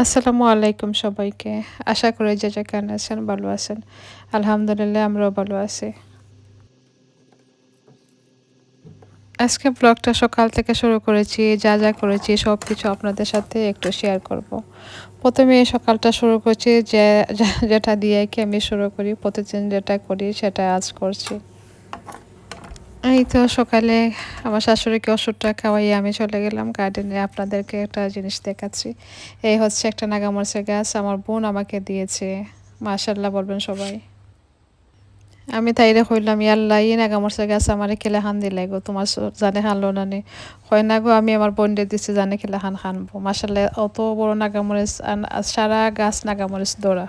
আসসালামু আলাইকুম সবাইকে। আশা করি যে যেখানে আছেন ভালো আছেন। আলহামদুলিল্লাহ আমরাও ভালো আছি। আজকে ব্লগটা সকাল থেকে শুরু করেছি। যা করেছি সবকিছু আপনাদের সাথে একটু শেয়ার করব। ১ম এ সকালটা শুরু করছি যেটা দিয়ে কি আমি শুরু করি। প্রতিদিন যেটা করি সেটা আজ করছি। এই তো সকালে আমার শাশুড়িকে ওষুধটা খাওয়াইয়ে আমি চলে গেলাম গার্ডেনে। আপনাদেরকে একটা জিনিস দেখাচ্ছি। এই হচ্ছে একটা নাগামরিচের গাছ। আমার বোন আমাকে দিয়েছে। মাশাআল্লাহ বলবেন সবাই। আমি তাইরে কইলাম, "ইয়াল্লা ই নাগামরিচের গাছ আমারে কেলে দিলাই গো? তোমার জানে হানলো না নি?" কয়, "না গো আমি আমার বোনরে দিছি জানে কেলে হানবো।" মাশাআল্লাহ অত বড় নাগামরিচ সারা গাছ নাগামরিচ ধরা।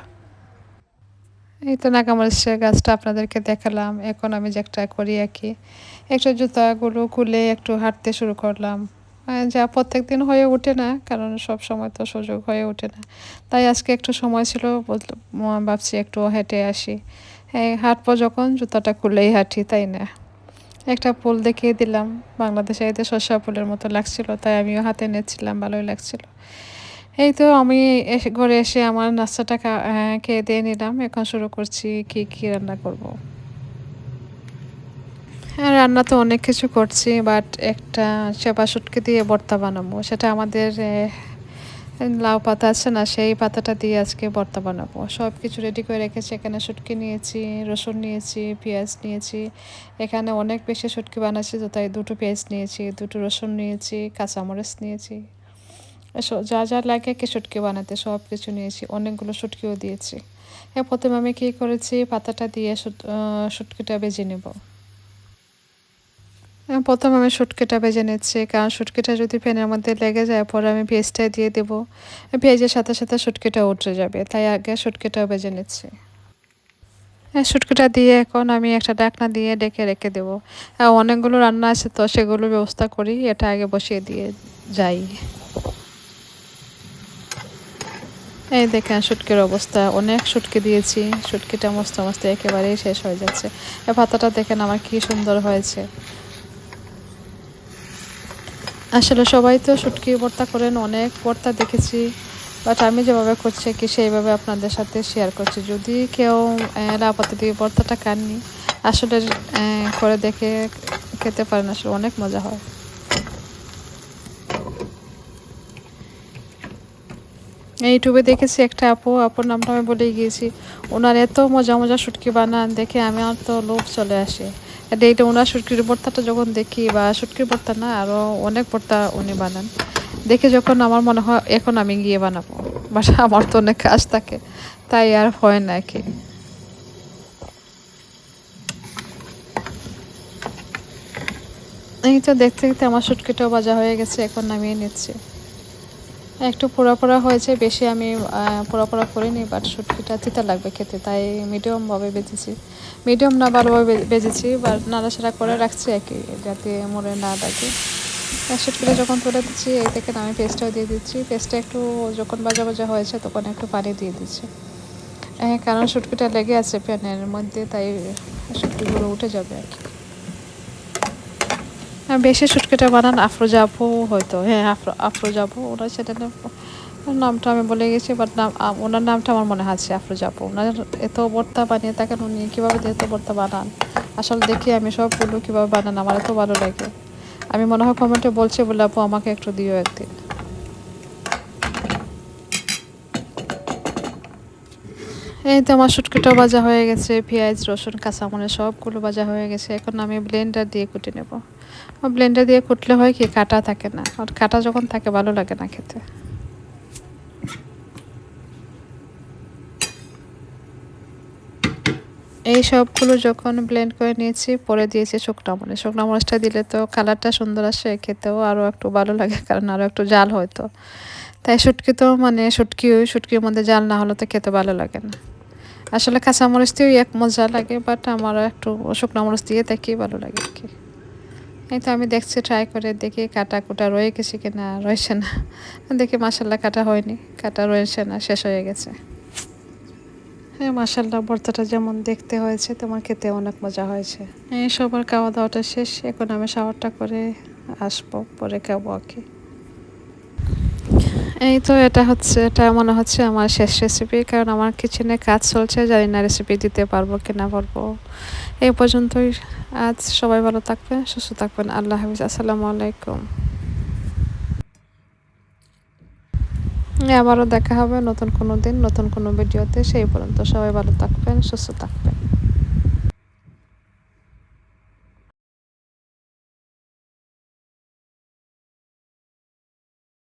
এই তো নাগামরিচের গাছটা আপনাদেরকে দেখালাম। এখন আমি যে একটা করি আরকি, একটু জুতাগুলো খুলে একটু হাঁটতে শুরু করলাম। যা প্রত্যেকদিন হয়ে ওঠে না, কারণ সবসময় তো সুযোগ হয়ে ওঠে না। তাই আজকে একটু সময় ছিল ভাবছি একটু হেঁটে আসি। হাঁটবো যখন জুতাটা খুলেই হাঁটি, তাই না? একটা ফুল দেখিয়ে দিলাম। বাংলাদেশে এতে সর্ষা ফুলের মতো লাগছিল, তাই আমিও হাতে নিচ্ছিলাম, ভালোই লাগছিল। এই তো আমি ঘরে এসে আমার নাস্তাটা খেয়ে দিয়ে নিলাম। এখন শুরু করছি কি রান্না করব। হ্যাঁ, রান্না তো অনেক কিছু করছি, বাট একটা চেপা শুটকি দিয়ে ভর্তা বানাবো। সেটা আমাদের লাউ পাতা আছে না, সেই পাতাটা দিয়ে আজকে ভর্তা বানাবো। সবকিছু রেডি করে রেখেছি। এখানে শুটকি নিয়েছি, রসুন নিয়েছি, পেঁয়াজ নিয়েছি। এখানে অনেক বেশি শুটকি বানাচ্ছি তো তাই ২ টো পেঁয়াজ নিয়েছি, ২ টো রসুন নিয়েছি, কাঁচামরিচ নিয়েছি। যা লাগে কি শুটকি বানাতে সবকিছু নিয়েছি। অনেকগুলো শুটকিও দিয়েছি। ১ম আমি কি করেছি, পাতাটা দিয়ে শুটকিটা ভেজে নেব। ১ম আমি শুটকিটা ভেজে নিচ্ছি। কারণ শুটকিটা যদি প্যানের মধ্যে লেগে যায় পরে আমি পেঁয়াজটা দিয়ে দেবো। পেঁয়াজের সাথে শুটকিটা উঠে যাবে। তাই আগে শুটকিটাও ভেজে নিচ্ছি। শুটকিটা দিয়ে এখন আমি একটা ঢাকনা দিয়ে ঢেকে রেখে দেবো। অনেকগুলো রান্না আছে তো সেগুলোর ব্যবস্থা করি। এটা আগে বসিয়ে দিয়ে যাই। এই দেখেন শুটকির অবস্থা। অনেক শুটকি দিয়েছি। শুটকিটা মস্ত একেবারেই শেষ হয়ে যাচ্ছে। পাতাটা দেখেন আমার কি সুন্দর হয়েছে। আসলে সবাই তো শুটকি ভর্তা করেন, অনেক ভর্তা দেখেছি। বাট আমি যেভাবে করছি কি সেইভাবে আপনাদের সাথে শেয়ার করছি। যদি কেউ লাউ পাতা দিয়ে ভর্তাটা খাননি, আসলে করে দেখে খেতে পারেন, আসলে অনেক মজা হয়। ইউটিউবে দেখেছি একটা আপুর নামটা আমি ভুলে গিয়েছি। উনার এত মজা শুটকি বানান দেখে আমার তো লোভ চলে আসে। এইটা উনার শুটকির ভর্তাটা যখন দেখি, বা শুটকির ভর্তা না আরও অনেক ভর্তা উনি বানান। দেখে যখন আমার মনে হয় এখন আমি গিয়ে বানাবো। বাট আমার তো অনেক কাজ থাকে, তাই আর হয় না কি। এই তো দেখতে আমার শুটকিটাও ভাজা হয়ে গেছে, এখন নামিয়ে নিচ্ছি। একটু পোড়া হয়েছে, বেশি আমি পোড়া করিনি, বাট শুটকিটা তিতা লাগবে খেতে, তাই মিডিয়ামভাবে ভেজেছি। মিডিয়াম না ভালোভাবে ভেজেছি, বাট নাড়াচাড়া করে রাখছি আর কি, যাতে মরে না লাগে। শুটকিটা যখন তুলে দিচ্ছি, এই থেকে আমি পেস্টটাও দিয়ে দিচ্ছি। পেস্টটা একটু যখন ভাজা হয়েছে তখন একটু পানি দিয়ে দিচ্ছি। কারণ শুটকিটা লেগে আছে প্যানের মধ্যে, তাই শুটকিগুলো উঠে যাবে আর কি। বেশি শুটকিটা বানান আফরোজা আপু, হয়তো হ্যাঁ আফরোজা আপু ওনার চ্যানেলে নামটা আমি বলে গেছি, বাট ওনার নামটা আমার মনে আছে আফরোজা আপু। ওনার এত ভর্তা বানিয়ে থাকেন, উনি কীভাবে এত ভর্তা বানান আসলে দেখি আমি সবগুলো কীভাবে বানান আমার এত ভালো লাগে। আমি মনে হয় কমেন্টে বলছি বলে আপু আমাকে একটু দিও একদিন। এই তো আমার শুটকিটাও ভাজা হয়ে গেছে, পেঁয়াজ রসুন কাঁচামরিচ সবগুলো ভাজা হয়ে গেছে। এখন আমি ব্লেন্ডার দিয়ে কুটে নেব। ব্লেন্ডার দিয়ে কুটলে হয় কি কাটা থাকে না, আর কাটা যখন থাকে ভালো লাগে না খেতে। এই সবগুলো যখন ব্লেন্ড করে নিয়েছি, পরে দিয়েছি শুকনো মরিচ। শুকনো মরিচটা দিলে তো কালারটা সুন্দর আসে, খেতেও আরও একটু ভালো লাগে, কারণ আরও একটু জাল হয়তো। তাই শুটকি তো মানে শুটকির মধ্যে জাল না হলে তো খেতে ভালো লাগে না। আসলে কাঁচামরিচ দিয়েও এক মজা লাগে, বাট আমারও একটু শুকনো মরিচ দিয়ে দেখি ভালো লাগে আর কি। এই তো আমি দেখছি ট্রাই করে দেখি কাটা কুটা রয়ে গেছে কিনা, রয়েছে না। দেখি মাসাল্লাহ কাটা হয়নি, কাটা রয়েছে না, শেষ হয়ে গেছে। হ্যাঁ, মাসাল্লাহ ভর্তাটা যেমন দেখতে হয়েছে তেমন খেতে অনেক মজা হয়েছে। এই সবার খাওয়া দাওয়াটা শেষ, এখন আমি শাওয়ারটা করে আসবো, পরে খাবো আর কি। এই তো এটা মনে হচ্ছে আমার শেষ রেসিপি, কারণ আমার কিচেনে কাজ চলছে, জানি না রেসিপি দিতে পারবো কি না পারবো। এই পর্যন্তই আজ। সবাই ভালো থাকবেন, সুস্থ থাকবেন। আল্লাহ হাফিজ, আসসালামু আলাইকুম। আবারও দেখা হবে নতুন কোনো দিন নতুন কোনো ভিডিওতে। সেই পর্যন্ত সবাই ভালো থাকবেন, সুস্থ থাকবেন।